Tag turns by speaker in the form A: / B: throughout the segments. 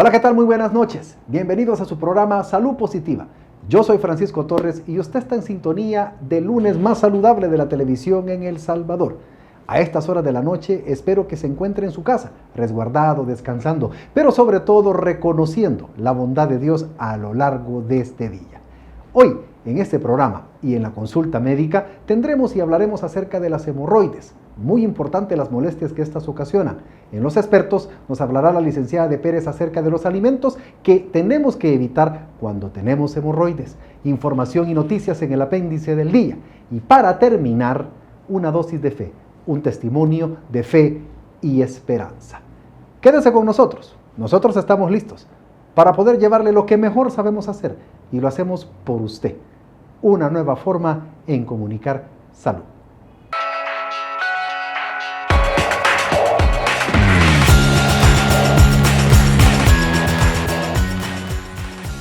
A: Hola, ¿qué tal? Muy buenas noches. Bienvenidos a su programa Salud Positiva. Yo soy Francisco Torres y usted está en sintonía del lunes más saludable de la televisión en El Salvador. A estas horas de la noche espero que se encuentre en su casa, resguardado, descansando, pero sobre todo reconociendo la bondad de Dios a lo largo de este día. Hoy, en este programa y en la consulta médica, tendremos y hablaremos acerca de las hemorroides. Muy importante las molestias que estas ocasionan. En Los Expertos nos hablará la licenciada de Pérez acerca de los alimentos que tenemos que evitar cuando tenemos hemorroides. Información y noticias en el apéndice del día. Y para terminar, una dosis de fe, un testimonio de fe y esperanza. Quédese con nosotros. Nosotros estamos listos para poder llevarle lo que mejor sabemos hacer y lo hacemos por usted. Una nueva forma en comunicar salud.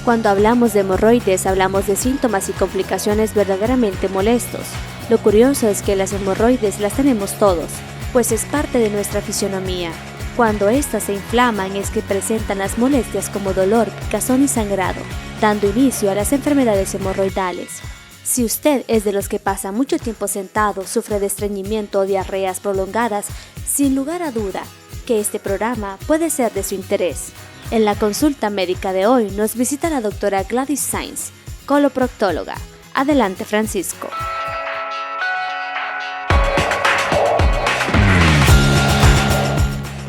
B: Cuando hablamos de hemorroides, hablamos de síntomas y complicaciones verdaderamente molestos. Lo curioso es que las hemorroides las tenemos todos, pues es parte de nuestra fisionomía. Cuando éstas se inflaman es que presentan las molestias como dolor, picazón y sangrado, dando inicio a las enfermedades hemorroidales. Si usted es de los que pasa mucho tiempo sentado, sufre de estreñimiento o diarreas prolongadas, sin lugar a duda que este programa puede ser de su interés. En la consulta médica de hoy nos visita la doctora Gladys Sainz, coloproctóloga. Adelante, Francisco.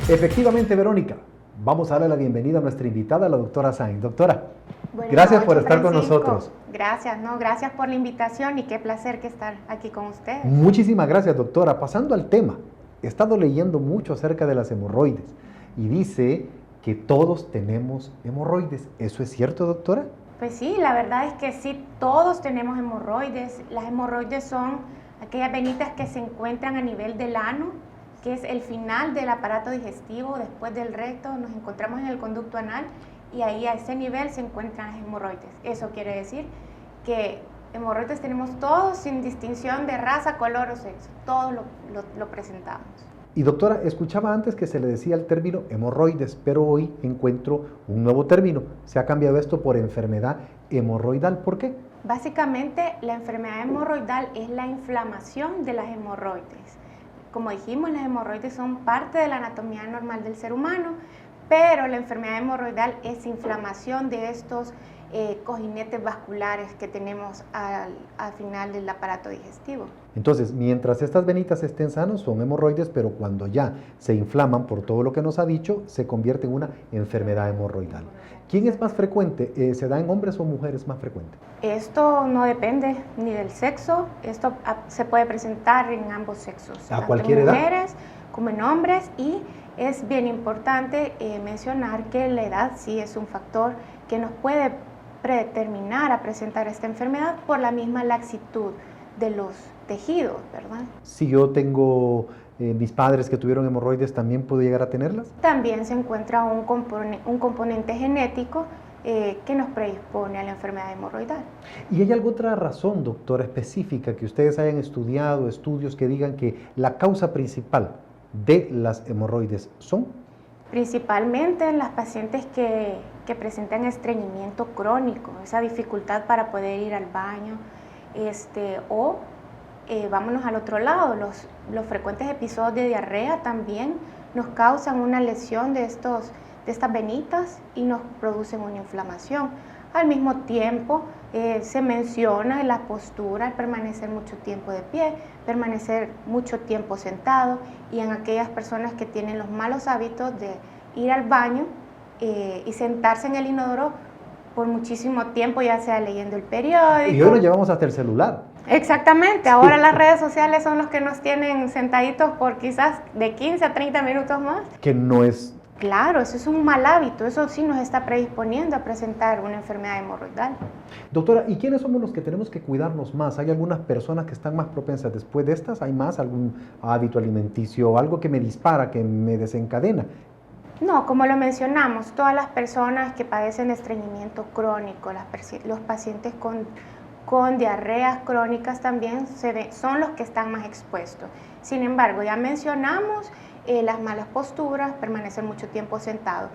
A: Efectivamente, Verónica, vamos a darle la bienvenida a nuestra invitada, la doctora Sainz. Doctora,
C: Buenas
A: gracias
C: noches,
A: por estar con
C: Francisco.
A: nosotros.
C: Gracias por la invitación y qué placer que estar aquí con ustedes.
A: Muchísimas gracias, doctora. Pasando al tema, he estado leyendo mucho acerca de las hemorroides y dice que todos tenemos hemorroides. ¿Eso es cierto, doctora?
C: Pues sí, la verdad es que sí, todos tenemos hemorroides. Las hemorroides son aquellas venitas que se encuentran a nivel del ano, que es el final del aparato digestivo, después del recto, nos encontramos en el conducto anal y ahí a ese nivel se encuentran las hemorroides. Eso quiere decir que hemorroides tenemos todos sin distinción de raza, color o sexo, todos lo presentamos.
A: Y doctora, escuchaba antes que se le decía el término hemorroides, pero hoy encuentro un nuevo término. Se ha cambiado esto por enfermedad hemorroidal. ¿Por qué?
C: Básicamente, la enfermedad hemorroidal es la inflamación de las hemorroides. Como dijimos, las hemorroides son parte de la anatomía normal del ser humano, pero la enfermedad hemorroidal es inflamación de estos cojinetes vasculares que tenemos al final del aparato digestivo.
A: Entonces, mientras estas venitas estén sanas, son hemorroides, pero cuando ya se inflaman por todo lo que nos ha dicho, se convierte en una enfermedad hemorroidal. ¿Quién es más frecuente? ¿Se da en hombres o mujeres más frecuente?
C: Esto no depende ni del sexo, esto se puede presentar en ambos sexos.
A: ¿A cualquier edad?
C: En mujeres como en hombres, y es bien importante mencionar que la edad sí es un factor que nos puede predeterminar a presentar esta enfermedad por la misma laxitud de los tejidos, ¿verdad?
A: Si yo tengo mis padres que tuvieron hemorroides, ¿también puedo llegar a tenerlas?
C: También se encuentra un componente genético que nos predispone a la enfermedad hemorroidal.
A: ¿Y hay alguna otra razón, doctora, específica que ustedes hayan estudiado, estudios que digan que la causa principal de las hemorroides son? Principalmente
C: en las pacientes que presentan estreñimiento crónico, esa dificultad para poder ir al baño, vámonos al otro lado, los frecuentes episodios de diarrea también nos causan una lesión de estas venitas y nos producen una inflamación. Al mismo tiempo se menciona la postura, el permanecer mucho tiempo de pie, permanecer mucho tiempo sentado, y en aquellas personas que tienen los malos hábitos de ir al baño y sentarse en el inodoro por muchísimo tiempo, ya sea leyendo el periódico.
A: Y hoy nos llevamos hasta el celular.
C: Exactamente, ahora las redes sociales son los que nos tienen sentaditos por quizás de 15 a 30 minutos más.
A: Que no es...
C: Claro, eso es un mal hábito, eso sí nos está predisponiendo a presentar una enfermedad hemorroidal.
A: Doctora, ¿y quiénes somos los que tenemos que cuidarnos más? ¿Hay algunas personas que están más propensas después de estas? ¿Hay más algún hábito alimenticio o algo que me dispara, que me desencadena?
C: No, como lo mencionamos, todas las personas que padecen de estreñimiento crónico, los pacientes con diarreas crónicas también son los que están más expuestos. Sin embargo, ya mencionamos las malas posturas, permanecer mucho tiempo sentado.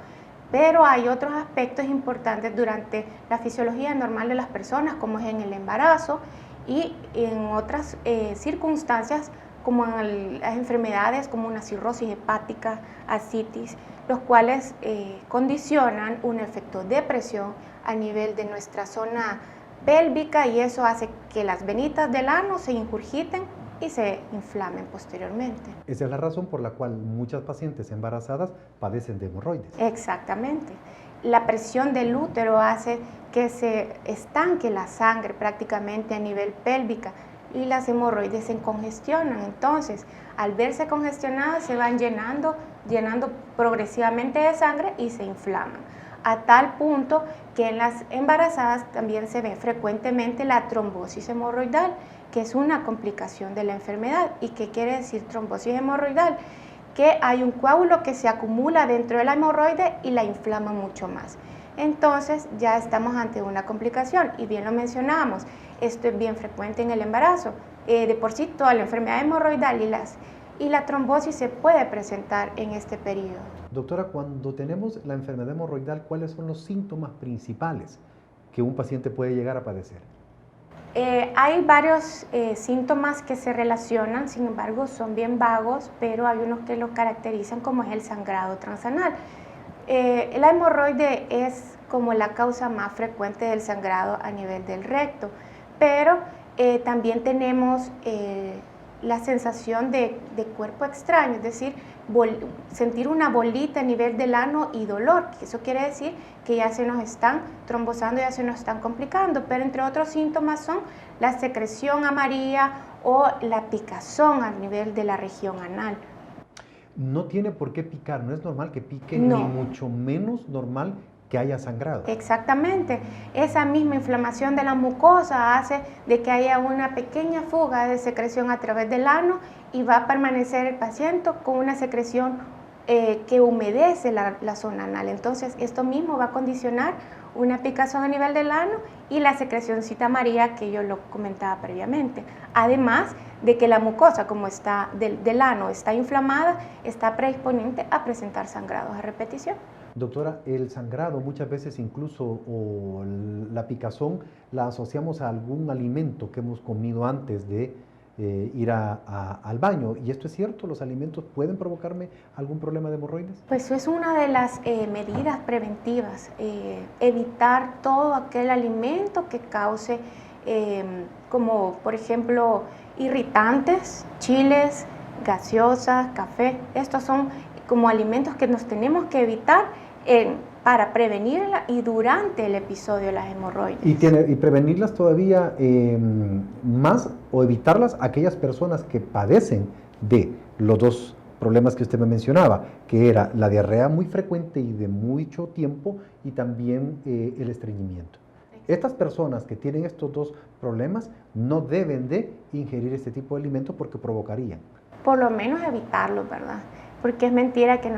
C: Pero hay otros aspectos importantes durante la fisiología normal de las personas, como es en el embarazo y en otras circunstancias, como en las enfermedades como una cirrosis hepática, ascitis, los cuales condicionan un efecto de presión a nivel de nuestra zona pélvica, y eso hace que las venitas del ano se ingurgiten y se inflamen posteriormente.
A: Esa es la razón por la cual muchas pacientes embarazadas padecen de hemorroides.
C: Exactamente. La presión del útero hace que se estanque la sangre prácticamente a nivel pélvica y las hemorroides se congestionan. Entonces, al verse congestionadas, se van llenando progresivamente de sangre y se inflaman, a tal punto que en las embarazadas también se ve frecuentemente la trombosis hemorroidal, que es una complicación de la enfermedad. ¿Y qué quiere decir trombosis hemorroidal? Que hay un coágulo que se acumula dentro de la hemorroide y la inflama mucho más. Entonces ya estamos ante una complicación, y bien lo mencionábamos, esto es bien frecuente en el embarazo. De por sí toda la enfermedad hemorroidal y la trombosis se puede presentar en este periodo.
A: Doctora, cuando tenemos la enfermedad hemorroidal, ¿cuáles son los síntomas principales que un paciente puede llegar a padecer?
C: Hay varios síntomas que se relacionan, sin embargo son bien vagos, pero hay unos que lo caracterizan, como es el sangrado transanal. La hemorroide es como la causa más frecuente del sangrado a nivel del recto, pero también tenemos la sensación de cuerpo extraño, es decir, sentir una bolita a nivel del ano y dolor, que eso quiere decir que ya se nos están trombosando, ya se nos están complicando. Pero entre otros síntomas son la secreción amarilla o la picazón a nivel de la región anal.
A: No tiene por qué picar, no es normal que pique,
C: no.
A: Ni mucho menos normal que haya sangrado.
C: Exactamente, esa misma inflamación de la mucosa hace de que haya una pequeña fuga de secreción a través del ano, y va a permanecer el paciente con una secreción que humedece la zona anal. Entonces esto mismo va a condicionar una picazón a nivel del ano y la secrecióncita amarilla que yo lo comentaba previamente. Además de que la mucosa, como está del ano está inflamada, está predisponente a presentar sangrados a repetición.
A: Doctora, el sangrado muchas veces incluso, o la picazón, la asociamos a algún alimento que hemos comido antes de ir al baño. ¿Y esto es cierto? ¿Los alimentos pueden provocarme algún problema de hemorroides?
C: Pues es una de las medidas preventivas, evitar todo aquel alimento que cause, como por ejemplo irritantes, chiles, gaseosas, café. Estos son como alimentos que nos tenemos que evitar para prevenirla y durante el episodio de las hemorroides.
A: Y prevenirlas todavía más, o evitarlas aquellas personas que padecen de los dos problemas que usted me mencionaba, que era la diarrea muy frecuente y de mucho tiempo, y también el estreñimiento. Estas personas que tienen estos dos problemas no deben de ingerir este tipo de alimentos porque provocarían.
C: Por lo menos evitarlo, ¿verdad? Porque es mentira que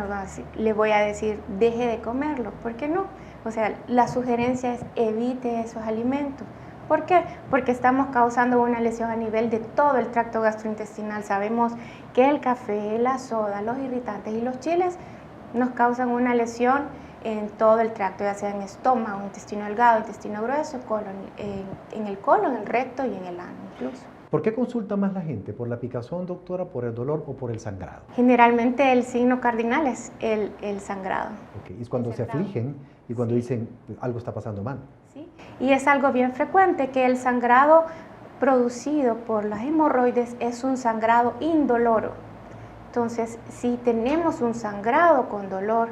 C: le voy a decir deje de comerlo, ¿por qué no? O sea, la sugerencia es evite esos alimentos. ¿Por qué? Porque estamos causando una lesión a nivel de todo el tracto gastrointestinal. Sabemos que el café, la soda, los irritantes y los chiles nos causan una lesión en todo el tracto, ya sea en estómago, intestino delgado, intestino grueso, colon, en el colon, en el recto y en el ano incluso.
A: ¿Por qué consulta más la gente? ¿Por la picazón, doctora, por el dolor o por el sangrado?
C: Generalmente el signo cardinal es el sangrado.
A: Okay. Es cuando se afligen y cuando dicen algo está pasando mal.
C: Sí, y es algo bien frecuente que el sangrado producido por las hemorroides es un sangrado indoloro. Entonces, si tenemos un sangrado con dolor,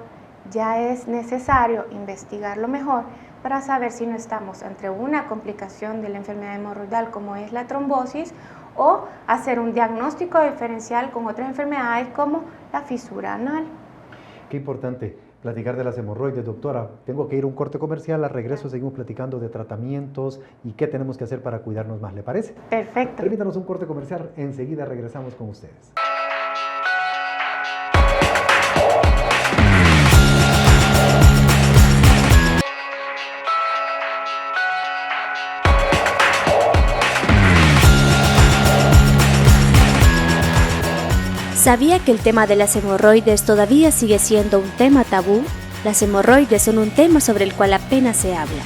C: ya es necesario investigarlo mejor para saber si no estamos ante una complicación de la enfermedad hemorroidal como es la trombosis, o hacer un diagnóstico diferencial con otras enfermedades como la fisura anal.
A: Qué importante platicar de las hemorroides, doctora. Tengo que ir a un corte comercial, al regreso seguimos platicando de tratamientos y qué tenemos que hacer para cuidarnos más, ¿le parece?
C: Perfecto.
A: Permítanos un corte comercial, enseguida regresamos con ustedes.
B: ¿Sabía que el tema de las hemorroides todavía sigue siendo un tema tabú? Las hemorroides son un tema sobre el cual apenas se habla,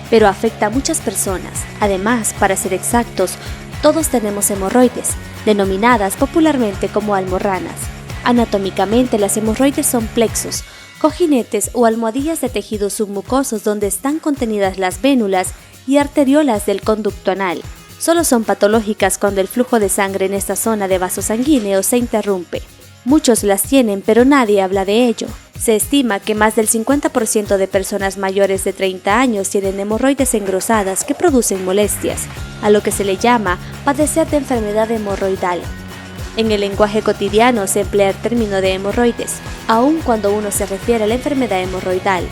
B: pero afecta a muchas personas. Además, para ser exactos, todos tenemos hemorroides, denominadas popularmente como almorranas. Anatómicamente, las hemorroides son plexos, cojinetes o almohadillas de tejidos submucosos donde están contenidas las vénulas y arteriolas del conducto anal. Solo son patológicas cuando el flujo de sangre en esta zona de vaso sanguíneo se interrumpe. Muchos las tienen, pero nadie habla de ello. Se estima que más del 50% de personas mayores de 30 años tienen hemorroides engrosadas que producen molestias, a lo que se le llama padecer de enfermedad hemorroidal. En el lenguaje cotidiano se emplea el término de hemorroides, aun cuando uno se refiere a la enfermedad hemorroidal.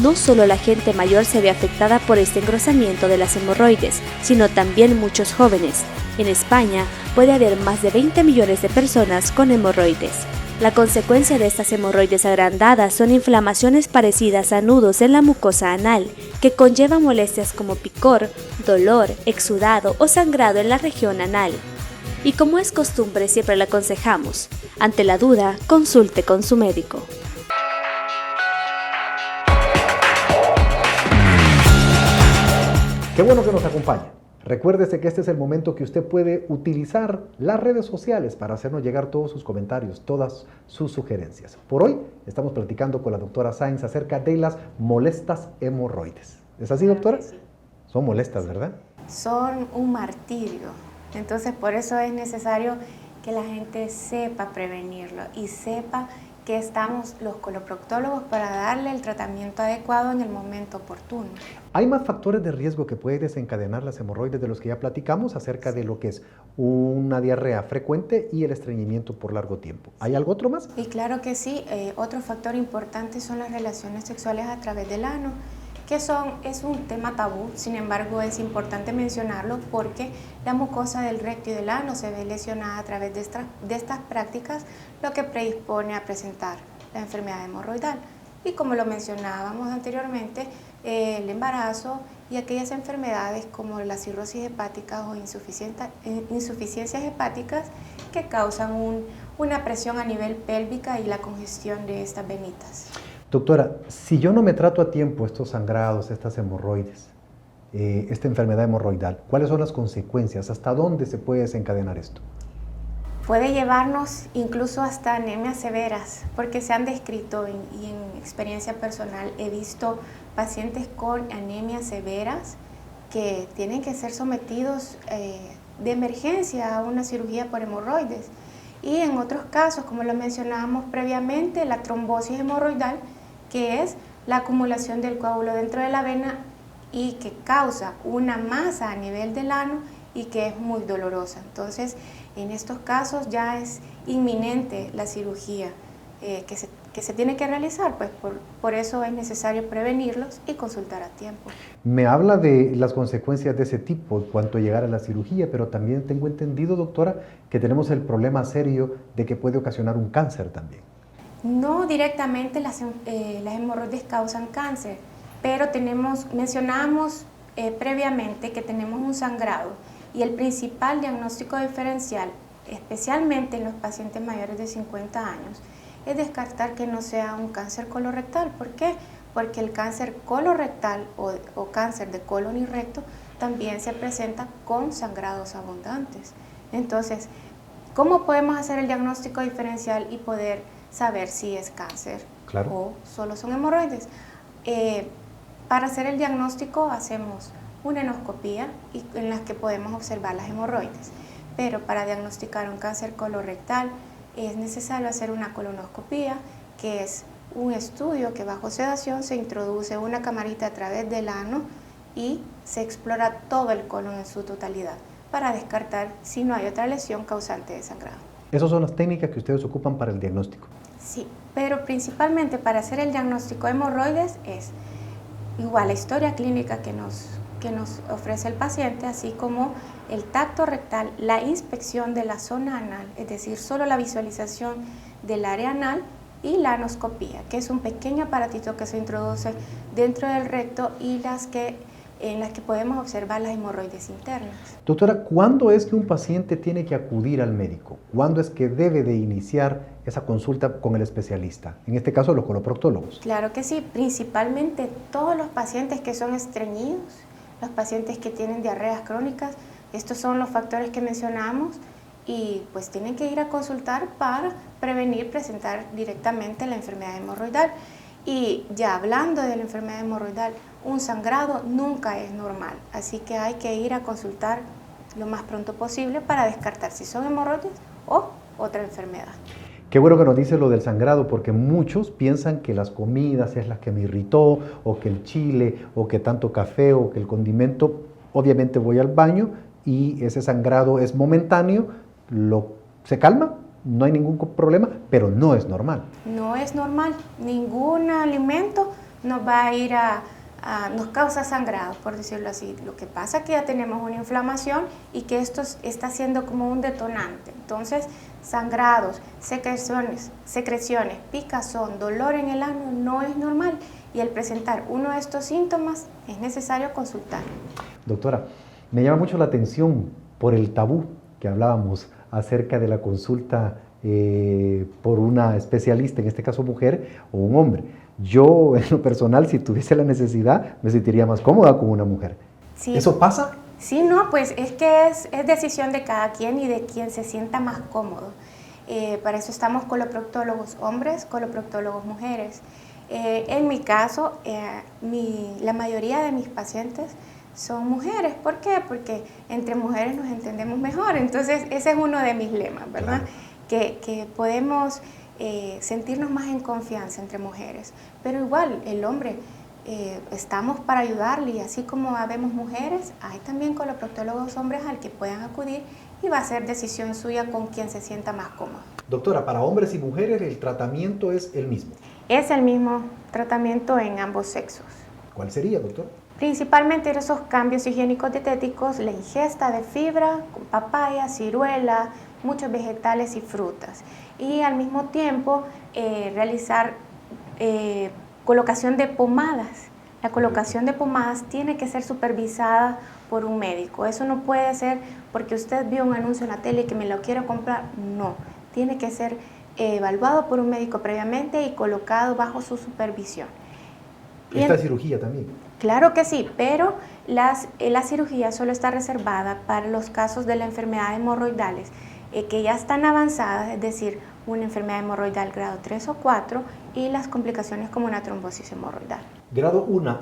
B: No solo la gente mayor se ve afectada por este engrosamiento de las hemorroides, sino también muchos jóvenes. En España puede haber más de 20 millones de personas con hemorroides. La consecuencia de estas hemorroides agrandadas son inflamaciones parecidas a nudos en la mucosa anal, que conllevan molestias como picor, dolor, exudado o sangrado en la región anal. Y como es costumbre, siempre le aconsejamos, ante la duda, consulte con su médico.
A: Qué bueno que nos acompaña. Recuérdese que este es el momento que usted puede utilizar las redes sociales para hacernos llegar todos sus comentarios, todas sus sugerencias. Por hoy estamos platicando con la doctora Sáenz acerca de las molestas hemorroides. ¿Es así, doctora?
C: Sí.
A: Son molestas, ¿verdad?
C: Son un martirio. Entonces, por eso es necesario que la gente sepa prevenirlo y sepa que estamos los coloproctólogos para darle el tratamiento adecuado en el momento oportuno.
A: Hay más factores de riesgo que pueden desencadenar las hemorroides de los que ya platicamos acerca de lo que es una diarrea frecuente y el estreñimiento por largo tiempo. ¿Hay algo otro más?
C: Y claro que sí, otro factor importante son las relaciones sexuales a través del ano, que es un tema tabú. Sin embargo, es importante mencionarlo porque la mucosa del recto y del ano se ve lesionada a través de estas prácticas, lo que predispone a presentar la enfermedad hemorroidal. Y como lo mencionábamos anteriormente, el embarazo y aquellas enfermedades como la cirrosis hepática o insuficiencias hepáticas que causan una presión a nivel pélvica y la congestión de estas venitas.
A: Doctora, si yo no me trato a tiempo estos sangrados, estas hemorroides, esta enfermedad hemorroidal, ¿cuáles son las consecuencias? ¿Hasta dónde se puede desencadenar esto?
C: Puede llevarnos incluso hasta anemias severas, porque se han descrito y en experiencia personal he visto pacientes con anemias severas que tienen que ser sometidos de emergencia a una cirugía por hemorroides. Y en otros casos, como lo mencionábamos previamente, la trombosis hemorroidal, que es la acumulación del coágulo dentro de la vena y que causa una masa a nivel del ano y que es muy dolorosa. Entonces, en estos casos ya es inminente la cirugía que se tiene que realizar, pues por eso es necesario prevenirlos y consultar a tiempo.
A: Me habla de las consecuencias de ese tipo en cuanto a llegar a la cirugía, pero también tengo entendido, doctora, que tenemos el problema serio de que puede ocasionar un cáncer también.
C: No directamente las hemorroides causan cáncer, pero mencionamos previamente que tenemos un sangrado y el principal diagnóstico diferencial, especialmente en los pacientes mayores de 50 años, es descartar que no sea un cáncer colorectal. ¿Por qué? Porque el cáncer colorectal o cáncer de colon y recto también se presenta con sangrados abundantes. Entonces, ¿cómo podemos hacer el diagnóstico diferencial y poder saber si es cáncer o solo son hemorroides? Para hacer el diagnóstico hacemos una endoscopía en la que podemos observar las hemorroides, pero para diagnosticar un cáncer colorectal es necesario hacer una colonoscopía, que es un estudio que bajo sedación se introduce una camarita a través del ano y se explora todo el colon en su totalidad para descartar si no hay otra lesión causante de sangrado.
A: Esas son las técnicas que ustedes ocupan para el diagnóstico.
C: Sí, pero principalmente para hacer el diagnóstico de hemorroides es igual la historia clínica que nos ofrece el paciente, así como el tacto rectal, la inspección de la zona anal, es decir, solo la visualización del área anal, y la anoscopía, que es un pequeño aparatito que se introduce dentro del recto y las que en las que podemos observar las hemorroides internas.
A: Doctora, ¿cuándo es que un paciente tiene que acudir al médico? ¿Cuándo es que debe de iniciar esa consulta con el especialista? En este caso, los coloproctólogos.
C: Claro que sí, principalmente todos los pacientes que son estreñidos, los pacientes que tienen diarreas crónicas, estos son los factores que mencionamos y pues tienen que ir a consultar para prevenir presentar directamente la enfermedad hemorroidal. Y ya hablando de la enfermedad hemorroidal, un sangrado nunca es normal, así que hay que ir a consultar lo más pronto posible para descartar si son hemorroides o otra enfermedad.
A: Qué bueno que nos dice lo del sangrado, porque muchos piensan que las comidas es la que me irritó, o que el chile, o que tanto café, o que el condimento. Obviamente voy al baño y ese sangrado es momentáneo, se calma, no hay ningún problema, pero no es normal.
C: No es normal, ningún alimento nos va a ir nos causa sangrado, por decirlo así. Lo que pasa es que ya tenemos una inflamación y que esto está siendo como un detonante. Entonces, sangrados, secreciones, picazón, dolor en el ano no es normal y al presentar uno de estos síntomas es necesario consultar.
A: Doctora, me llama mucho la atención por el tabú que hablábamos acerca de la consulta por una especialista, en este caso mujer o un hombre. Yo, en lo personal, si tuviese la necesidad, me sentiría más cómoda con una mujer.
C: Sí.
A: ¿Eso pasa?
C: Sí, no, pues es que es decisión de cada quien y de quien se sienta más cómodo. Para eso estamos coloproctólogos hombres, coloproctólogos mujeres. En mi caso, la mayoría de mis pacientes son mujeres. ¿Por qué? Porque entre mujeres nos entendemos mejor. Entonces, ese es uno de mis lemas, ¿verdad? Claro. Que podemos sentirnos más en confianza entre mujeres. Pero igual, el hombre, estamos para ayudarle y así como habemos mujeres, hay también coloproctólogos hombres al que puedan acudir y va a ser decisión suya con quien se sienta más cómodo.
A: Doctora, para hombres y mujeres el tratamiento es el mismo.
C: Es el mismo tratamiento en ambos sexos.
A: ¿Cuál sería, doctor?
C: Principalmente esos cambios higiénicos dietéticos, la ingesta de fibra, con papaya, ciruela, muchos vegetales y frutas. Y al mismo tiempo realizar colocación de pomadas. La colocación de pomadas tiene que ser supervisada por un médico. Eso no puede ser porque usted vio un anuncio en la tele y que me lo quiero comprar. No, tiene que ser evaluado por un médico previamente y colocado bajo su supervisión.
A: ¿Esta cirugía también?
C: Claro que sí, pero la cirugía solo está reservada para los casos de la enfermedad hemorroidales que ya están avanzadas, es decir, una enfermedad hemorroidal grado 3 o 4 y las complicaciones como una trombosis hemorroidal.
A: Grado 1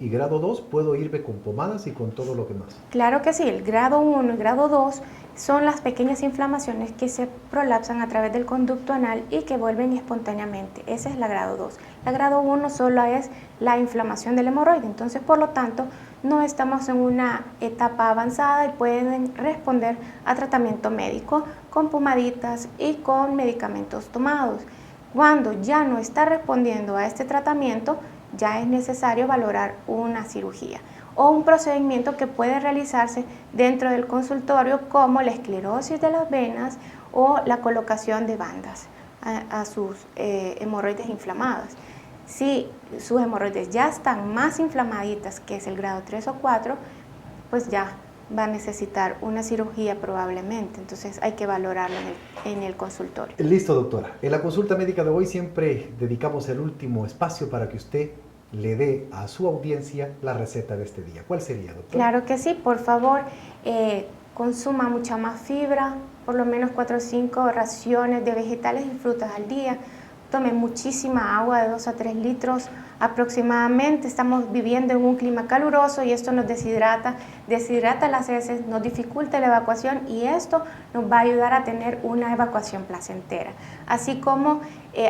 A: y grado 2 puedo irme con pomadas y con todo lo que más.
C: Claro que sí, el grado 1 y grado 2 son las pequeñas inflamaciones que se prolapsan a través del conducto anal y que vuelven espontáneamente. Esa es la grado 2. La grado 1 solo es la inflamación del hemorroide, entonces por lo tanto no estamos en una etapa avanzada y pueden responder a tratamiento médico con pomaditas y con medicamentos tomados. Cuando ya no está respondiendo a este tratamiento, ya es necesario valorar una cirugía o un procedimiento que puede realizarse dentro del consultorio como la esclerosis de las venas o la colocación de bandas a sus hemorroides inflamadas. Si sus hemorroides ya están más inflamaditas, que es el grado 3 o 4, pues ya va a necesitar una cirugía probablemente, entonces hay que valorarlo en el consultorio.
A: Listo, doctora. En la consulta médica de hoy siempre dedicamos el último espacio para que usted le dé a su audiencia la receta de este día. ¿Cuál sería, doctora?
C: Claro que sí, por favor, consuma mucha más fibra, por lo menos 4 o 5 raciones de vegetales y frutas al día. Tome muchísima agua, de 2 a 3 litros aproximadamente. Estamos viviendo en un clima caluroso y esto nos deshidrata las heces, nos dificulta la evacuación y esto nos va a ayudar a tener una evacuación placentera. Así como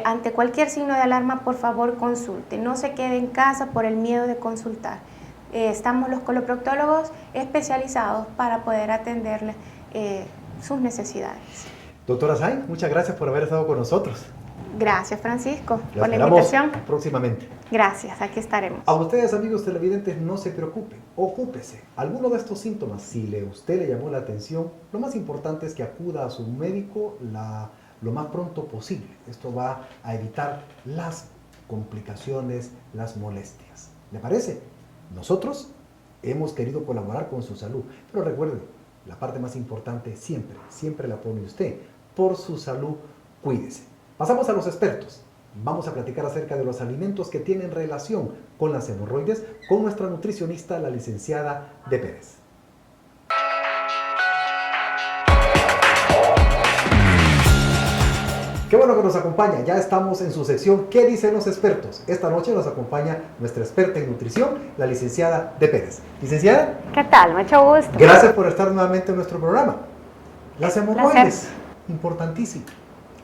C: ante cualquier signo de alarma, por favor consulte, no se quede en casa por el miedo de consultar. Estamos los coloproctólogos especializados para poder atenderle sus necesidades.
A: Doctora Sainz, muchas gracias por haber estado con nosotros.
C: Gracias, Francisco,
A: La
C: por la invitación.
A: Próximamente.
C: Gracias, aquí estaremos.
A: A ustedes, amigos televidentes, no se preocupen, ocúpese. Alguno de estos síntomas, si usted le llamó la atención, lo más importante es que acuda a su médico lo más pronto posible. Esto va a evitar las complicaciones, las molestias. ¿Le parece? Nosotros hemos querido colaborar con su salud. Pero recuerden, la parte más importante siempre la pone usted. Por su salud, cuídese. Pasamos a los expertos. Vamos a platicar acerca de los alimentos que tienen relación con las hemorroides con nuestra nutricionista, la licenciada De Pérez. Qué bueno que nos acompaña. Ya estamos en su sección ¿Qué dicen los expertos? Esta noche nos acompaña nuestra experta en nutrición, la licenciada De Pérez. Licenciada.
D: ¿Qué tal? Mucho gusto.
A: Gracias por estar nuevamente en nuestro programa. Las hemorroides, importantísimo.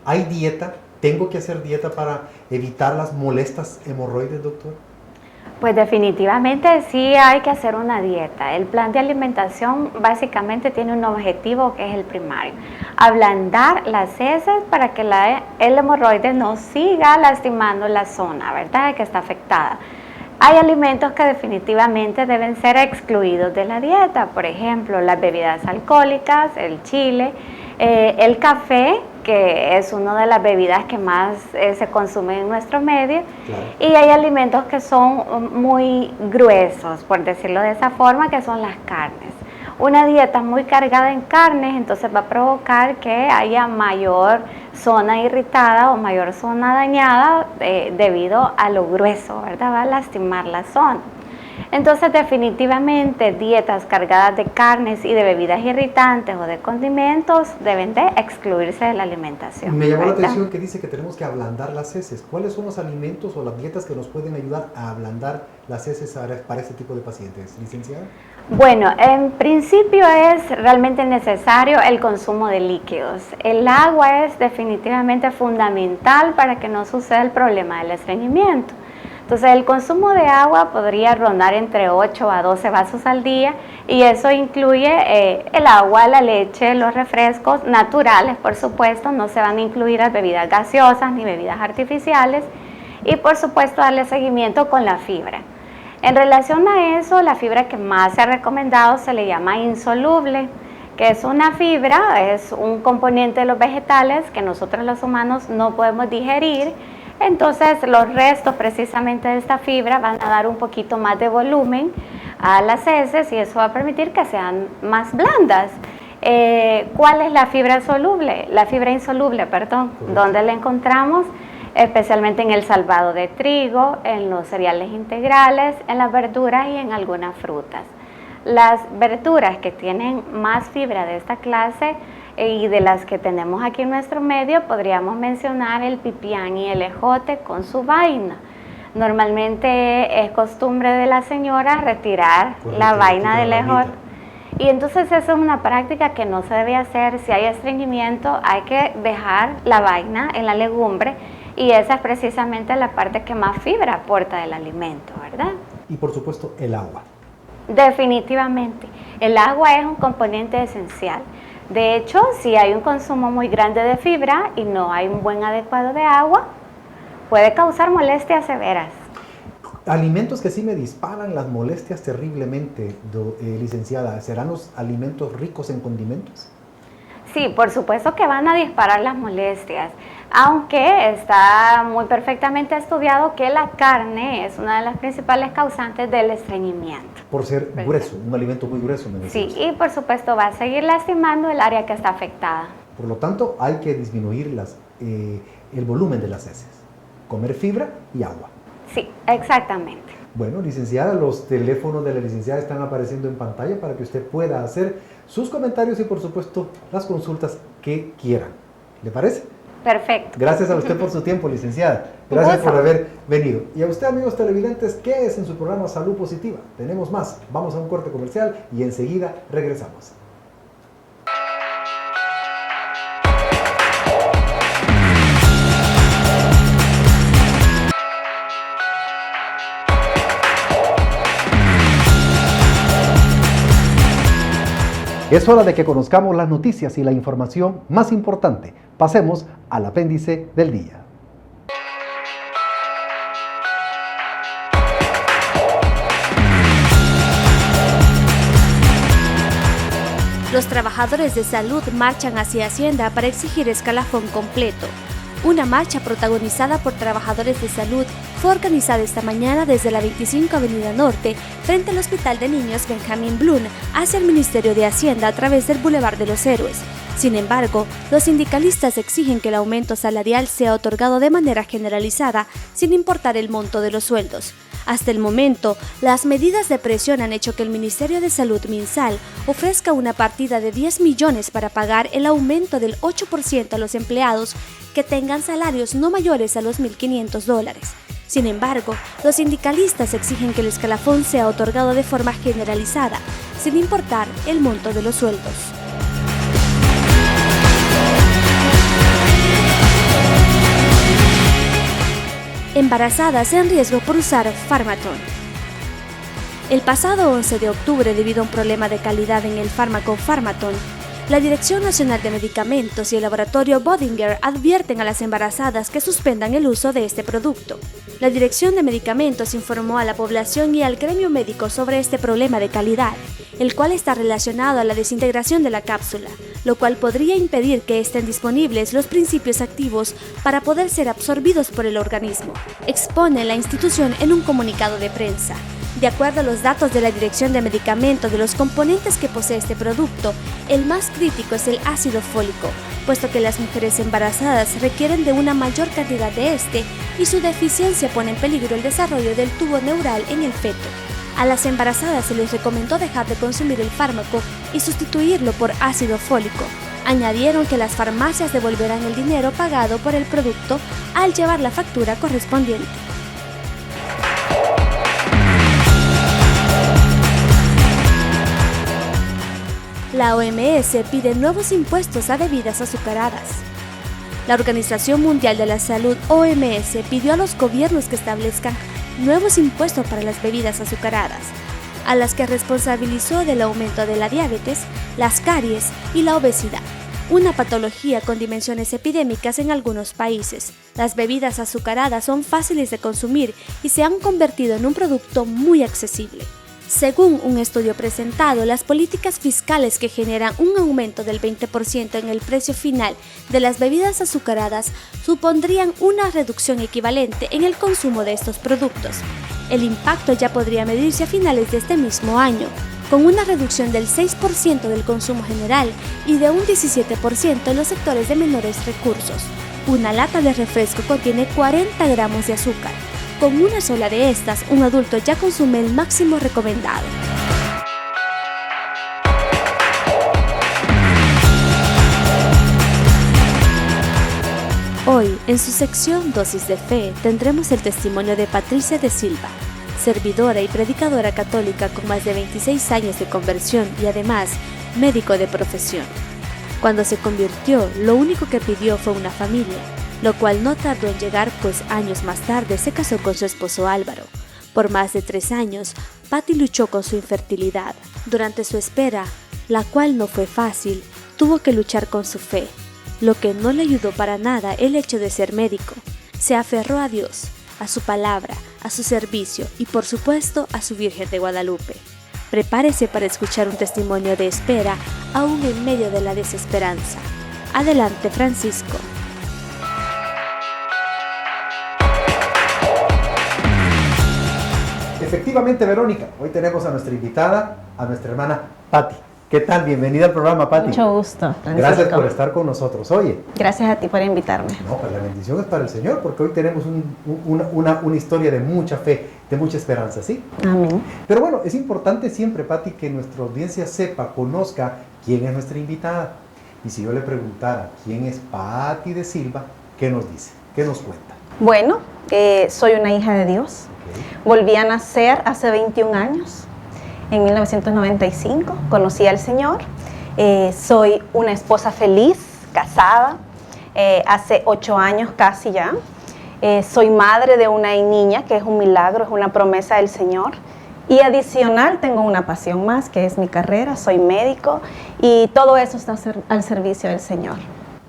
A: ¿Hay dieta? ¿Tengo que hacer dieta para evitar las molestas hemorroides, doctor?
D: Pues definitivamente sí hay que hacer una dieta. El plan de alimentación básicamente tiene un objetivo que es el primario: ablandar las heces para que el hemorroide no siga lastimando la zona, ¿verdad?, que está afectada. Hay alimentos que definitivamente deben ser excluidos de la dieta, por ejemplo, las bebidas alcohólicas, el chile, el café, que es una de las bebidas que más se consumen en nuestro medio. Claro. Y hay alimentos que son muy gruesos, por decirlo de esa forma, que son las carnes. Una dieta muy cargada en carnes entonces va a provocar que haya mayor zona irritada o mayor zona dañada debido a lo grueso, ¿verdad? Va a lastimar la zona. Entonces definitivamente dietas cargadas de carnes y de bebidas irritantes o de condimentos deben de excluirse de la alimentación.
A: Me llamó la atención que dice que tenemos que ablandar las heces. ¿Cuáles son los alimentos o las dietas que nos pueden ayudar a ablandar las heces para este tipo de pacientes, licenciada?
D: Bueno, en principio es realmente necesario el consumo de líquidos. El agua es definitivamente fundamental para que no suceda el problema del estreñimiento. Entonces el consumo de agua podría rondar entre 8 a 12 vasos al día y eso incluye el agua, la leche, los refrescos naturales, por supuesto, no se van a incluir las bebidas gaseosas ni bebidas artificiales, y por supuesto darle seguimiento con la fibra. En relación a eso, la fibra que más se ha recomendado se le llama insoluble, que es una fibra, es un componente de los vegetales que nosotros los humanos no podemos digerir. Entonces los restos precisamente de esta fibra van a dar un poquito más de volumen a las heces y eso va a permitir que sean más blandas. ¿Cuál es la fibra soluble? La fibra insoluble, perdón. ¿Dónde la encontramos? Especialmente en el salvado de trigo, en los cereales integrales, en las verduras y en algunas frutas. Las verduras que tienen más fibra de esta clase y de las que tenemos aquí en nuestro medio, podríamos mencionar el pipián y el ejote con su vaina. Normalmente es costumbre de las señoras retirar la vaina del ejote. Y entonces eso es una práctica que no se debe hacer. Si hay estreñimiento, hay que dejar la vaina en la legumbre y esa es precisamente la parte que más fibra aporta del alimento, ¿verdad?
A: Y por supuesto el agua.
D: Definitivamente, el agua es un componente esencial. De hecho, si hay un consumo muy grande de fibra y no hay un buen adecuado de agua, puede causar molestias severas.
A: Alimentos que sí me disparan las molestias terriblemente, licenciada, ¿serán los alimentos ricos en condimentos?
D: Sí, por supuesto que van a disparar las molestias, aunque está muy perfectamente estudiado que la carne es una de las principales causantes del estreñimiento.
A: Por ser grueso, un alimento muy grueso, me decía.
D: Sí, y por supuesto va a seguir lastimando el área que está afectada.
A: Por lo tanto, hay que disminuir el volumen de las heces, comer fibra y agua.
D: Sí, exactamente.
A: Bueno, licenciada, los teléfonos de la licenciada están apareciendo en pantalla para que usted pueda hacer sus comentarios y por supuesto las consultas que quieran. ¿Le parece?
D: Perfecto.
A: Gracias a usted por su tiempo, licenciada. Gracias por haber venido. Y a usted, amigos televidentes, ¿qué es en su programa Salud Positiva? Tenemos más. Vamos a un corte comercial y enseguida regresamos. Es hora de que conozcamos las noticias y la información más importante. Pasemos al apéndice del día.
B: Los trabajadores de salud marchan hacia Hacienda para exigir escalafón completo. Una marcha protagonizada por trabajadores de salud fue organizada esta mañana desde la 25 Avenida Norte, frente al Hospital de Niños Benjamín Blum, hacia el Ministerio de Hacienda a través del Boulevard de los Héroes. Sin embargo, los sindicalistas exigen que el aumento salarial sea otorgado de manera generalizada, sin importar el monto de los sueldos. Hasta el momento, las medidas de presión han hecho que el Ministerio de Salud MinSal ofrezca una partida de 10 millones para pagar el aumento del 8% a los empleados que tengan salarios no mayores a los $1.500. Sin embargo, los sindicalistas exigen que el escalafón sea otorgado de forma generalizada, sin importar el monto de los sueldos. Embarazadas en riesgo por usar Pharmaton. El pasado 11 de octubre, debido a un problema de calidad en el fármaco Pharmaton, la Dirección Nacional de Medicamentos y el laboratorio Böhringer advierten a las embarazadas que suspendan el uso de este producto. La Dirección de Medicamentos informó a la población y al gremio médico sobre este problema de calidad, el cual está relacionado a la desintegración de la cápsula, lo cual podría impedir que estén disponibles los principios activos para poder ser absorbidos por el organismo, expone la institución en un comunicado de prensa. De acuerdo a los datos de la Dirección de Medicamentos, de los componentes que posee este producto, el más crítico es el ácido fólico, puesto que las mujeres embarazadas requieren de una mayor cantidad de este y su deficiencia pone en peligro el desarrollo del tubo neural en el feto. A las embarazadas se les recomendó dejar de consumir el fármaco y sustituirlo por ácido fólico. Añadieron que las farmacias devolverán el dinero pagado por el producto al llevar la factura correspondiente. La OMS pide nuevos impuestos a bebidas azucaradas. La Organización Mundial de la Salud, OMS, pidió a los gobiernos que establezcan nuevos impuestos para las bebidas azucaradas, a las que responsabilizó del aumento de la diabetes, las caries y la obesidad, una patología con dimensiones epidémicas en algunos países. Las bebidas azucaradas son fáciles de consumir y se han convertido en un producto muy accesible. Según un estudio presentado, las políticas fiscales que generan un aumento del 20% en el precio final de las bebidas azucaradas supondrían una reducción equivalente en el consumo de estos productos. El impacto ya podría medirse a finales de este mismo año, con una reducción del 6% del consumo general y de un 17% en los sectores de menores recursos. Una lata de refresco contiene 40 gramos de azúcar. Con una sola de estas, un adulto ya consume el máximo recomendado. Hoy, en su sección Dosis de Fe, tendremos el testimonio de Patricia de Silva, servidora y predicadora católica con más de 26 años de conversión y además médico de profesión. Cuando se convirtió, lo único que pidió fue una familia, lo cual no tardó en llegar, pues años más tarde se casó con su esposo Álvaro. Por más de 3 años, Patti luchó con su infertilidad. Durante su espera, la cual no fue fácil, tuvo que luchar con su fe, lo que no le ayudó para nada el hecho de ser médico. Se aferró a Dios, a su palabra, a su servicio y por supuesto a su Virgen de Guadalupe. Prepárese para escuchar un testimonio de espera, aún en medio de la desesperanza. Adelante, Francisco.
A: Efectivamente, Verónica, hoy tenemos a nuestra invitada, a nuestra hermana Patti. ¿Qué tal? Bienvenida al programa, Patti.
E: Mucho gusto, Francisco.
A: Gracias por estar con nosotros. Oye.
E: Gracias a ti por invitarme.
A: No, pues la bendición es para el Señor, porque hoy tenemos una historia de mucha fe, de mucha esperanza, ¿sí?
E: Amén.
A: Pero bueno, es importante siempre, Patti, que nuestra audiencia sepa, conozca quién es nuestra invitada. Y si yo le preguntara quién es Patti de Silva, ¿qué nos dice? ¿Qué nos cuenta?
E: Bueno, soy una hija de Dios. Volví a nacer hace 21 años, en 1995, conocí al Señor. Soy una esposa feliz, casada, hace 8 años casi ya. Soy madre de una niña, que es un milagro, es una promesa del Señor. Y adicional tengo una pasión más, que es mi carrera, soy médico, y todo eso está al servicio del Señor.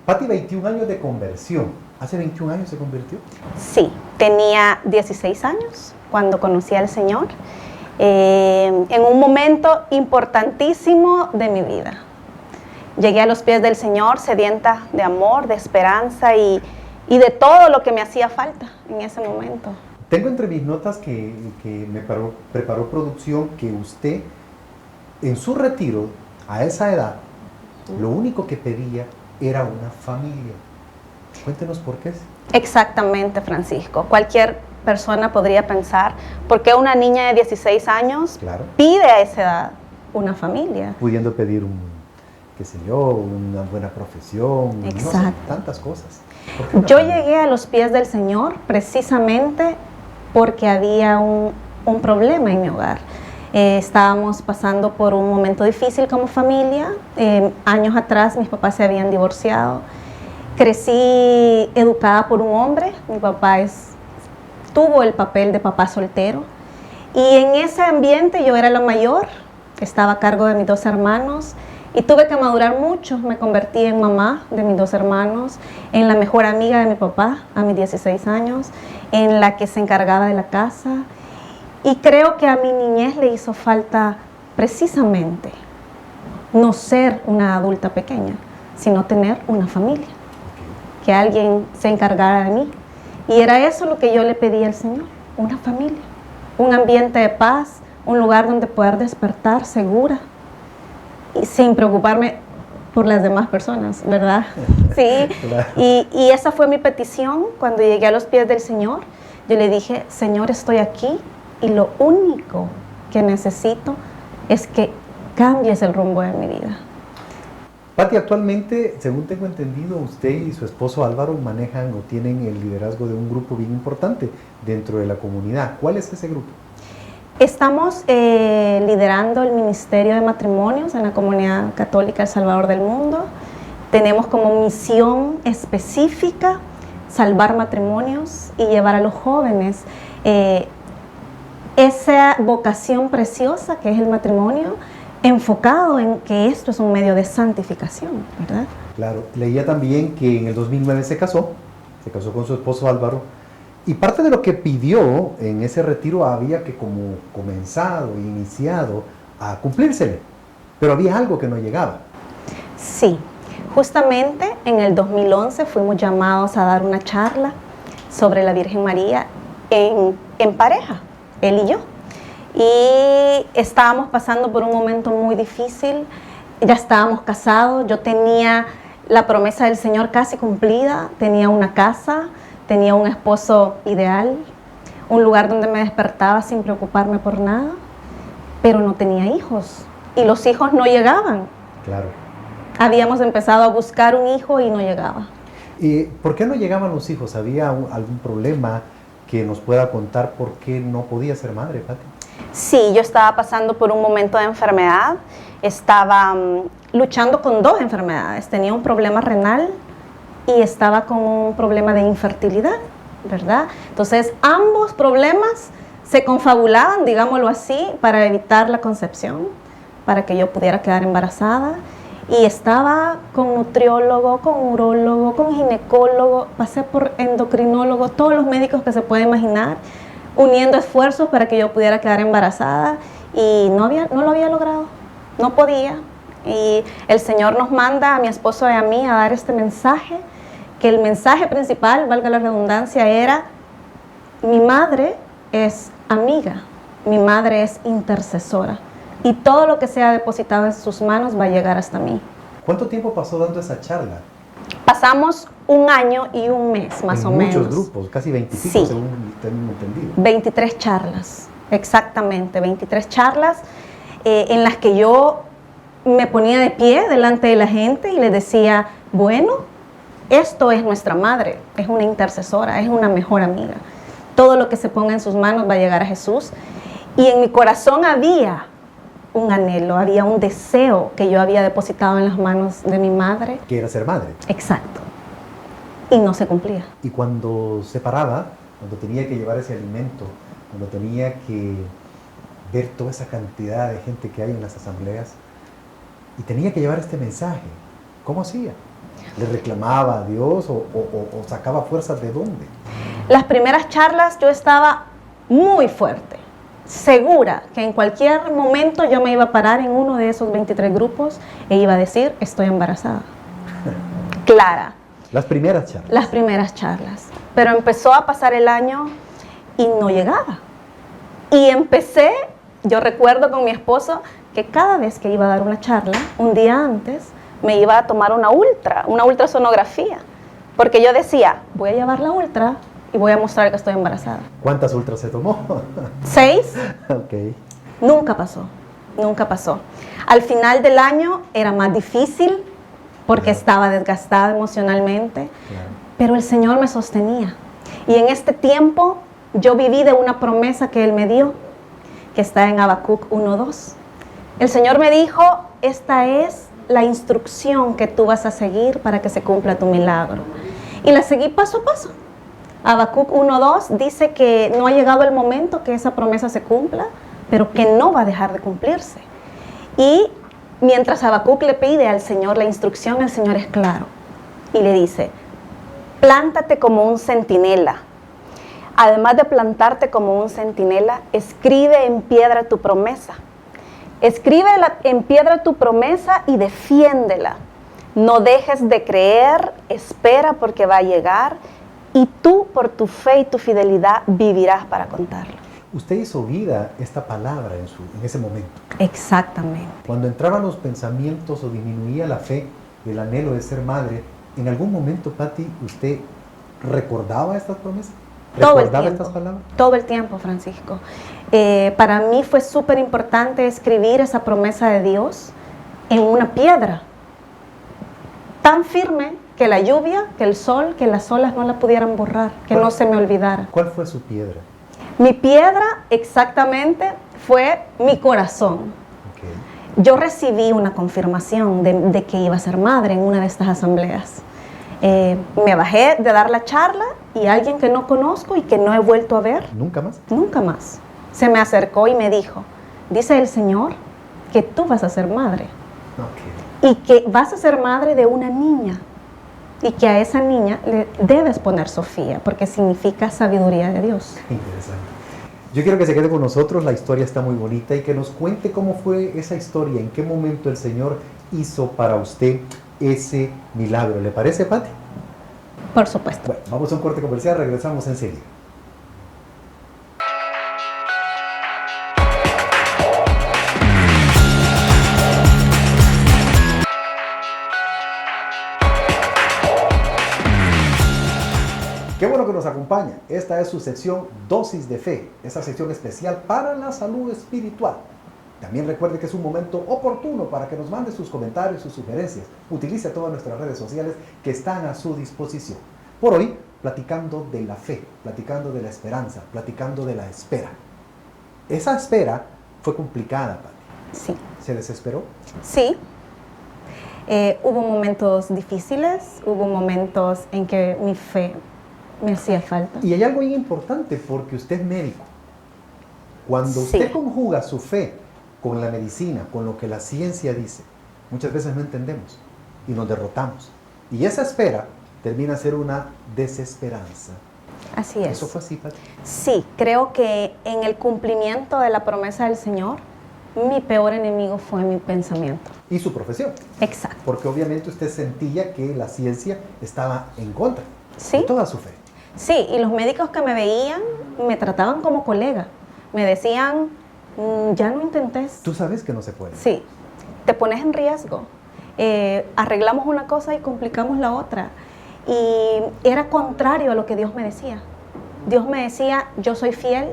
A: Patti, 21 años de conversión. ¿Hace 21 años se convirtió?
E: Sí, tenía 16 años cuando conocí al Señor, en un momento importantísimo de mi vida. Llegué a los pies del Señor sedienta de amor, de esperanza y y de todo lo que me hacía falta en ese momento.
A: Tengo entre mis notas que preparó producción que usted, en su retiro, a esa edad, lo único que pedía era una familia. Cuéntenos por qué.
E: Exactamente, Francisco. Cualquier persona podría pensar, ¿por qué una niña de 16 años pide a esa edad una familia?
A: Pudiendo pedir qué sé yo, una buena profesión, no sé, tantas cosas.
E: Yo llegué a los pies del Señor precisamente porque había un problema en mi hogar. Estábamos pasando por un momento difícil como familia. Años atrás mis papás se habían divorciado. Crecí educada por un hombre. Mi papá tuvo el papel de papá soltero. Y en ese ambiente yo era la mayor. Estaba a cargo de mis 2 hermanos. Y tuve que madurar mucho. Me convertí en mamá de mis 2 hermanos, en la mejor amiga de mi papá a mis 16 años, en la que se encargaba de la casa. Y creo que a mi niñez le hizo falta precisamente no ser una adulta pequeña, sino tener una familia, que alguien se encargara de mí. Y era eso lo que yo le pedí al Señor, una familia, un ambiente de paz, un lugar donde poder despertar segura y sin preocuparme por las demás personas, ¿verdad? Sí, claro. Y esa fue mi petición cuando llegué a los pies del Señor. Yo le dije, Señor, estoy aquí y lo único que necesito es que cambies el rumbo de mi vida.
A: Pati, actualmente, según tengo entendido, usted y su esposo Álvaro manejan o tienen el liderazgo de un grupo bien importante dentro de la comunidad. ¿Cuál es ese grupo?
E: Estamos liderando el Ministerio de Matrimonios en la Comunidad Católica El Salvador del Mundo. Tenemos como misión específica salvar matrimonios y llevar a los jóvenes esa vocación preciosa que es el matrimonio, enfocado en que esto es un medio de santificación, ¿verdad? Claro,
A: leía también que en el 2009 se casó con su esposo Álvaro, y parte de lo que pidió en ese retiro había que como comenzado, iniciado a cumplírsele, pero había algo que no llegaba.
E: Sí, justamente en el 2011 fuimos llamados a dar una charla sobre la Virgen María en pareja, él y yo. Y estábamos pasando por un momento muy difícil, ya estábamos casados, yo tenía la promesa del Señor casi cumplida, tenía una casa, tenía un esposo ideal, un lugar donde me despertaba sin preocuparme por nada, pero no tenía hijos y los hijos no llegaban.
A: Claro.
E: Habíamos empezado a buscar un hijo y no llegaba.
A: ¿Y por qué no llegaban los hijos? ¿Había algún problema que nos pueda contar por qué no podía ser madre, Pati?
E: Sí, yo estaba pasando por un momento de enfermedad, estaba luchando con 2 enfermedades, tenía un problema renal y estaba con un problema de infertilidad, ¿verdad? Entonces, ambos problemas se confabulaban, digámoslo así, para evitar la concepción, para que yo pudiera quedar embarazada. Y estaba con nutriólogo, con urólogo, con ginecólogo, pasé por endocrinólogo, todos los médicos que se puede imaginar, uniendo esfuerzos para que yo pudiera quedar embarazada y no lo había logrado, no podía. Y el Señor nos manda a mi esposo y a mí a dar este mensaje, que el mensaje principal, valga la redundancia, era: mi madre es amiga, mi madre es intercesora y todo lo que sea depositado en sus manos va a llegar hasta mí.
A: ¿Cuánto tiempo pasó dando esa charla?
E: Pasamos 1 año y 1 mes más o menos.
A: Muchos grupos, casi 25
E: sí.
A: Según tengo entendido.
E: 23 charlas, exactamente, 23 charlas en las que yo me ponía de pie delante de la gente y les decía, bueno, esto es nuestra madre, es una intercesora, es una mejor amiga. Todo lo que se ponga en sus manos va a llegar a Jesús. Y en mi corazón había un anhelo, había un deseo que yo había depositado en las manos de mi madre.
A: Que era ser madre.
E: Exacto. Y no se cumplía.
A: Y cuando se paraba, cuando tenía que llevar ese alimento, cuando tenía que ver toda esa cantidad de gente que hay en las asambleas, y tenía que llevar este mensaje, ¿cómo hacía? ¿Le reclamaba a Dios o sacaba fuerzas de dónde?
E: Las primeras charlas yo estaba muy fuerte, segura que en cualquier momento yo me iba a parar en uno de esos 23 grupos e iba a decir, estoy embarazada. Clara.
A: Las primeras charlas.
E: Las primeras charlas. Pero empezó a pasar el año y no llegaba. Y empecé, yo recuerdo con mi esposo, que cada vez que iba a dar una charla, un día antes, me iba a tomar una ultrasonografía. Porque yo decía, voy a llevar la ultra y voy a mostrar que estoy embarazada.
A: ¿Cuántas ultras se tomó?
E: 6.
A: Ok.
E: Nunca pasó, nunca pasó. Al final del año era más difícil porque estaba desgastada emocionalmente, pero el Señor me sostenía. Y en este tiempo yo viví de una promesa que Él me dio, que está en Habacuc 1:2. El Señor me dijo, esta es la instrucción que tú vas a seguir para que se cumpla tu milagro. Y la seguí paso a paso. Habacuc 1:2 dice que no ha llegado el momento que esa promesa se cumpla, pero que no va a dejar de cumplirse. Y mientras Habacuc le pide al Señor la instrucción, el Señor es claro. Y le dice, plántate como un centinela. Además de plantarte como un centinela, escribe en piedra tu promesa. Escribe en piedra tu promesa y defiéndela. No dejes de creer, espera porque va a llegar y tú por tu fe y tu fidelidad vivirás para contarlo.
A: Usted hizo vida esta palabra en ese momento.
E: Exactamente.
A: Cuando entraban los pensamientos o disminuía la fe, el anhelo de ser madre, ¿en algún momento, Pati, usted recordaba estas promesas?
E: Todo el
A: ¿Recordaba
E: tiempo.
A: estas palabras?
E: Todo el tiempo, Francisco. Para mí fue súper importante escribir esa promesa de Dios en una piedra, tan firme que la lluvia, que el sol, que las olas no la pudieran borrar, que no se me olvidara.
A: ¿Cuál fue su piedra?
E: Mi piedra exactamente fue mi corazón.
A: Okay.
E: Yo recibí una confirmación de que iba a ser madre en una de estas asambleas. Me bajé de dar la charla y alguien que no conozco y que no he vuelto a ver,
A: ¿Nunca más?
E: nunca más, se me acercó y me dijo, dice el Señor que tú vas a ser madre
A: Okay.
E: y que vas a ser madre de una niña y que a esa niña le debes poner Sofía porque significa sabiduría de Dios.
A: Interesante. Yo quiero que se quede con nosotros, la historia está muy bonita y que nos cuente cómo fue esa historia, en qué momento el Señor hizo para usted ese milagro. ¿Le parece, Pati?
E: Por supuesto.
A: Bueno, vamos a un corte comercial, regresamos enseguida. Qué bueno que nos acompaña. Esta es su sección Dosis de Fe, esa sección especial para la salud espiritual. También recuerde que es un momento oportuno para que nos mande sus comentarios, sus sugerencias. Utilice todas nuestras redes sociales que están a su disposición. Por hoy, platicando de la fe, platicando de la esperanza, platicando de la espera. Esa espera fue complicada, Pati.
E: Sí.
A: ¿Se desesperó?
E: Sí. Hubo momentos difíciles, hubo momentos en que mi fe me hacía falta.
A: Y hay algo bien importante porque usted es médico. Cuando
E: Sí.
A: usted conjuga su fe con la medicina, con lo que la ciencia dice, muchas veces no entendemos y nos derrotamos. Y esa espera termina a ser una desesperanza.
E: Así es.
A: ¿Eso fue así, Pati?
E: Sí, creo que en el cumplimiento de la promesa del Señor, mi peor enemigo fue mi pensamiento.
A: Y su profesión.
E: Exacto.
A: Porque obviamente usted sentía que la ciencia estaba en contra
E: Sí.
A: de toda su fe.
E: Sí, y los médicos que me veían me trataban como colega. Me decían, ya no intentes.
A: Tú sabes que no se puede.
E: Sí, te pones en riesgo. Arreglamos una cosa y complicamos la otra. Y era contrario a lo que Dios me decía. Dios me decía, yo soy fiel,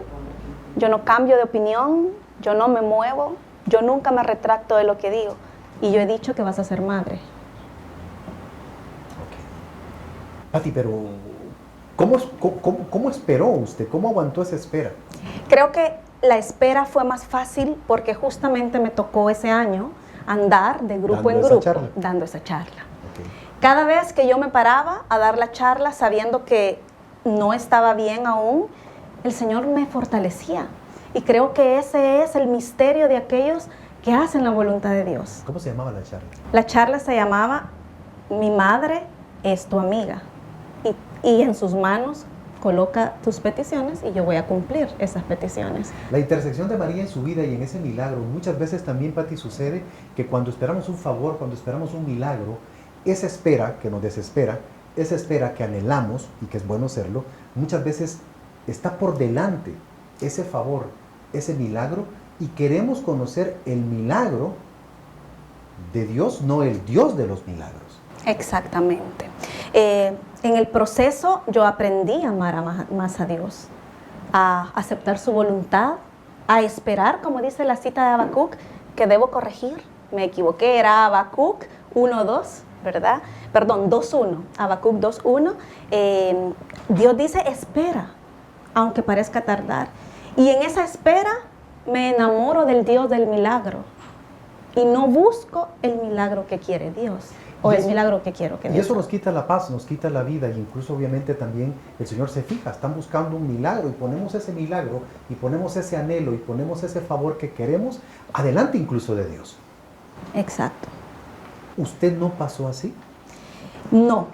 E: yo no cambio de opinión, yo no me muevo, yo nunca me retracto de lo que digo. Y yo he dicho que vas a ser madre.
A: Pati, pero ¿cómo esperó usted? ¿Cómo aguantó esa espera?
E: Creo que la espera fue más fácil porque justamente me tocó ese año andar de grupo
A: Dando
E: en
A: esa
E: grupo
A: charla.
E: dando esa charla.
A: Okay.
E: Cada vez que yo me paraba a dar la charla sabiendo que no estaba bien aún, el Señor me fortalecía. Y creo que ese es el misterio de aquellos que hacen la voluntad de Dios.
A: ¿Cómo se llamaba la charla?
E: La charla se llamaba Mi madre es tu amiga. Y en sus manos coloca tus peticiones y yo voy a cumplir esas peticiones.
A: La intersección de María en su vida y en ese milagro, muchas veces también, Pati, sucede que cuando esperamos un favor, cuando esperamos un milagro, esa espera que nos desespera esa espera que anhelamos, y que es bueno serlo, muchas veces está por delante ese favor, ese milagro, y queremos conocer el milagro de Dios, no el Dios de los milagros.
E: Exactamente. En el proceso yo aprendí a amar más a Dios, a aceptar su voluntad, a esperar, como dice la cita de Habacuc, que debo corregir. Me equivoqué, era Habacuc 1:2, ¿verdad? Perdón, 2:1, Habacuc 2:1. Dios dice, espera, aunque parezca tardar. Y en esa espera me enamoro del Dios del milagro. Y no busco el milagro que quiere Dios, o el milagro que quiero que Dios.
A: Y eso nos quita la paz, nos quita la vida, y incluso obviamente también el Señor se fija, están buscando un milagro, y ponemos ese milagro, y ponemos ese anhelo, y ponemos ese favor que queremos, adelante incluso de Dios.
E: Exacto.
A: ¿Usted no pasó así?
E: No,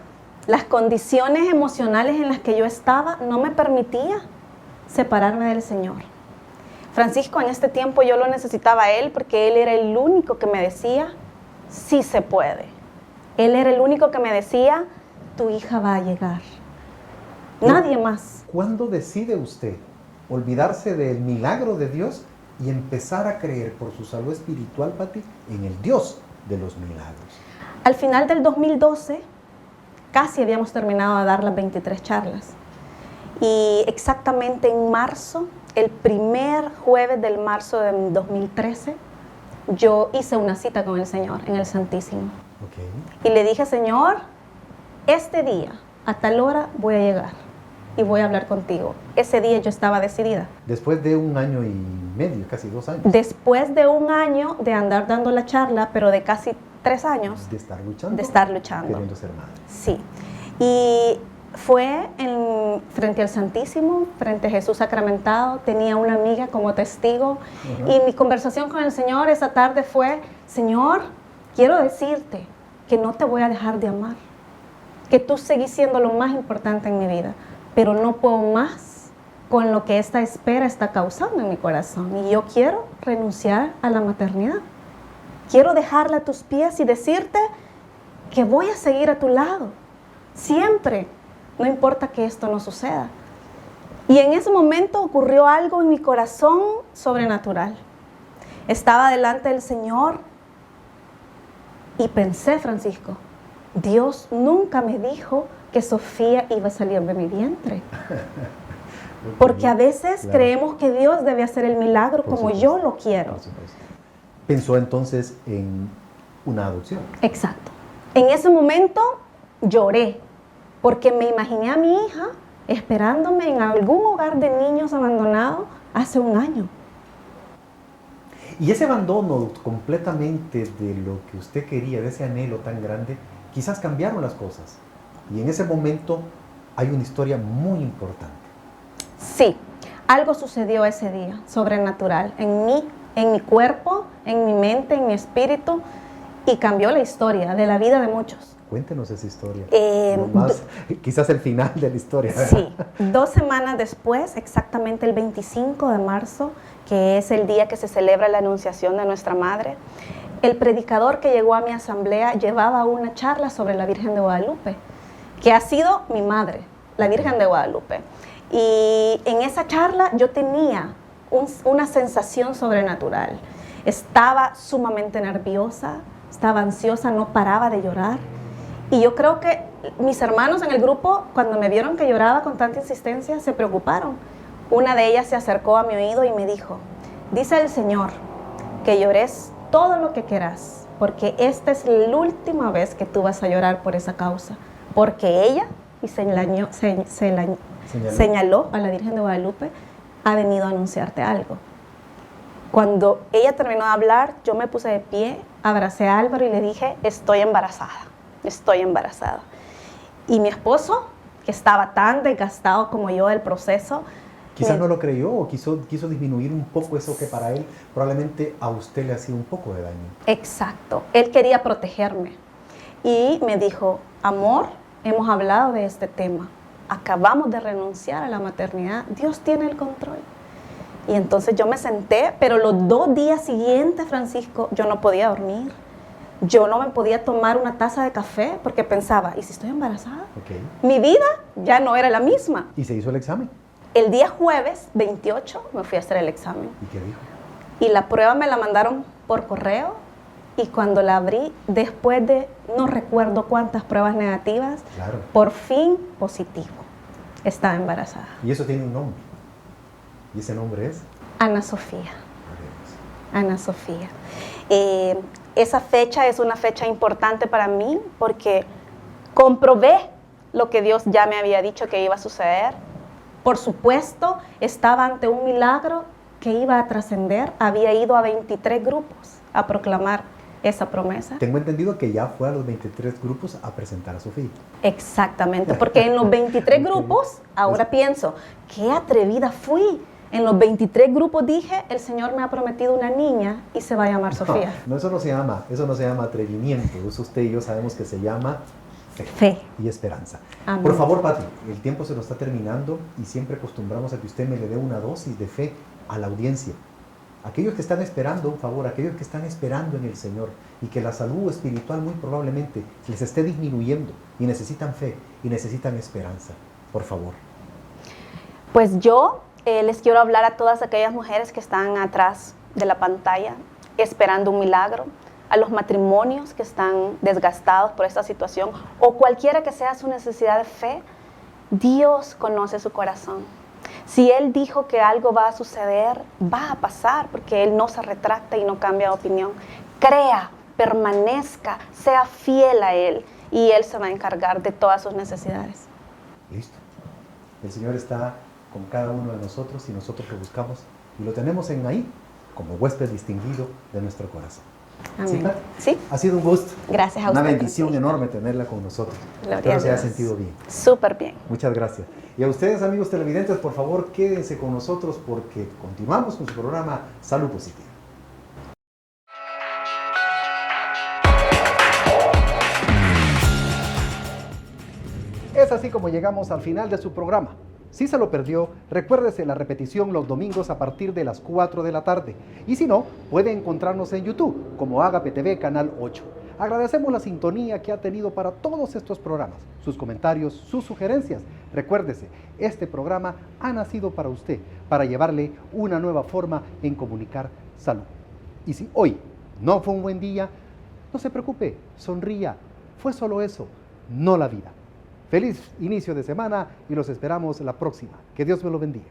E: las condiciones emocionales en las que yo estaba no me permitía separarme del Señor. Francisco, en este tiempo yo lo necesitaba a Él, porque Él era el único que me decía, sí se puede. Él era el único que me decía, tu hija va a llegar. Nadie más.
A: ¿Cuándo decide usted olvidarse del milagro de Dios y empezar a creer por su salud espiritual, Pati, en el Dios de los milagros?
E: Al final del 2012, casi habíamos terminado de dar las 23 charlas. Y exactamente en marzo, el primer jueves del marzo de 2013, yo hice una cita con el Señor en el Santísimo.
A: Okay.
E: Y le dije, Señor, este día, a tal hora voy a llegar y voy a hablar contigo. Ese día yo estaba decidida.
A: Después de 1 año y medio, casi 2 años.
E: Después de 1 año de andar dando la charla, pero de casi 3 años.
A: De estar luchando.
E: De estar luchando.
A: Queriendo ser madre.
E: Sí. Y fue frente al Santísimo, frente a Jesús sacramentado. Tenía una amiga como testigo. Y mi conversación con el Señor esa tarde fue, Señor, quiero decirte que no te voy a dejar de amar, que tú seguís siendo lo más importante en mi vida, pero no puedo más con lo que esta espera está causando en mi corazón. Y yo quiero renunciar a la maternidad. Quiero dejarla a tus pies y decirte que voy a seguir a tu lado, siempre, no importa que esto no suceda. Y en ese momento ocurrió algo en mi corazón sobrenatural. Estaba delante del Señor y pensé, Francisco, Dios nunca me dijo que Sofía iba a salir de mi vientre. Porque a veces creemos que Dios debe hacer el milagro como yo lo quiero.
A: Pensó entonces en una adopción.
E: Exacto. En ese momento lloré, porque me imaginé a mi hija esperándome en algún hogar de niños abandonados hace 1 año.
A: Y ese abandono completamente de lo que usted quería, de ese anhelo tan grande, quizás cambiaron las cosas. Y en ese momento hay una historia muy importante.
E: Sí, algo sucedió ese día, sobrenatural, en mi cuerpo, en mi mente, en mi espíritu, y cambió la historia de la vida de muchos.
A: Cuéntenos esa historia. Quizás el final de la historia.
E: Sí, 2 semanas después, exactamente el 25 de marzo, que es el día que se celebra la Anunciación de nuestra Madre, el predicador que llegó a mi asamblea llevaba una charla sobre la Virgen de Guadalupe, que ha sido mi madre, la Virgen de Guadalupe. Y en esa charla yo tenía una sensación sobrenatural. Estaba sumamente nerviosa, estaba ansiosa, no paraba de llorar. Y yo creo que mis hermanos en el grupo, cuando me vieron que lloraba con tanta insistencia, se preocuparon. Una de ellas se acercó a mi oído y me dijo, dice el Señor, que llores todo lo que quieras, porque esta es la última vez que tú vas a llorar por esa causa. Porque ella, y señaló a la Virgen de Guadalupe, ha venido a anunciarte algo. Cuando ella terminó de hablar, yo me puse de pie, abracé a Álvaro y le dije, estoy embarazada. Y mi esposo, que estaba tan desgastado como yo del proceso,
A: quizás no lo creyó o quiso disminuir un poco eso que para él probablemente a usted le hacía un poco de daño.
E: Exacto, él quería protegerme y me dijo, amor, hemos hablado de este tema, acabamos de renunciar a la maternidad, Dios tiene el control. Y entonces yo me senté, pero los 2 días siguientes, Francisco, yo no podía dormir. Yo no me podía tomar una taza de café porque pensaba, ¿y si estoy embarazada?
A: Ok.
E: Mi vida ya no era la misma.
A: ¿Y se hizo el examen?
E: El día jueves 28 me fui a hacer el examen.
A: ¿Y qué dijo?
E: Y la prueba me la mandaron por correo y cuando la abrí, después de no recuerdo cuántas pruebas negativas,
A: Claro.
E: por fin positivo. Estaba embarazada.
A: Y eso tiene un nombre. ¿Y ese nombre es?
E: Ana Sofía. Ana Sofía. Esa fecha es una fecha importante para mí porque comprobé lo que Dios ya me había dicho que iba a suceder. Por supuesto, estaba ante un milagro que iba a trascender. Había ido a 23 grupos a proclamar esa promesa.
A: Tengo entendido que ya fue a los 23 grupos a presentar a Sofía.
E: Exactamente, porque en los 23 grupos, ahora pienso, qué atrevida fui. En los 23 grupos dije, el Señor me ha prometido una niña y se va a llamar Sofía.
A: No, eso no se llama atrevimiento. Eso usted y yo sabemos que se llama
E: Fe.
A: y esperanza.
E: Amén.
A: Por favor, Pati, el tiempo se nos está terminando y siempre acostumbramos a que usted me le dé una dosis de fe a la audiencia. Aquellos que están esperando un favor, aquellos que están esperando en el Señor y que la salud espiritual muy probablemente les esté disminuyendo y necesitan fe y necesitan esperanza. Por favor.
E: Pues yo les quiero hablar a todas aquellas mujeres que están atrás de la pantalla esperando un milagro, a los matrimonios que están desgastados por esta situación o cualquiera que sea su necesidad de fe. Dios conoce su corazón. Si Él dijo que algo va a suceder, va a pasar, porque Él no se retracta y no cambia de opinión. Crea, permanezca, sea fiel a Él y Él se va a encargar de todas sus necesidades.
A: Listo. El Señor está con cada uno de nosotros y nosotros lo buscamos y lo tenemos en ahí como huésped distinguido de nuestro corazón.
E: Amén.
A: ¿Sí, Pat?
E: Sí.
A: Ha sido un gusto.
E: Gracias a
A: Una
E: usted.
A: bendición enorme tenerla con nosotros.
E: Gloria
A: Espero
E: a
A: se haya
E: Dios.
A: sentido bien.
E: Súper bien.
A: Muchas gracias. Y a ustedes, amigos televidentes, por favor, quédense con nosotros porque continuamos con su programa Salud Positiva. Es así como llegamos al final de su programa. Si se lo perdió, recuérdese la repetición los domingos a partir de las 4 de la tarde. Y si no, puede encontrarnos en YouTube como Agape TV Canal 8. Agradecemos la sintonía que ha tenido para todos estos programas, sus comentarios, sus sugerencias. Recuérdese, este programa ha nacido para usted, para llevarle una nueva forma en comunicar salud. Y si hoy no fue un buen día, no se preocupe, sonría. Fue solo eso, no la vida. Feliz inicio de semana y los esperamos la próxima. Que Dios me lo bendiga.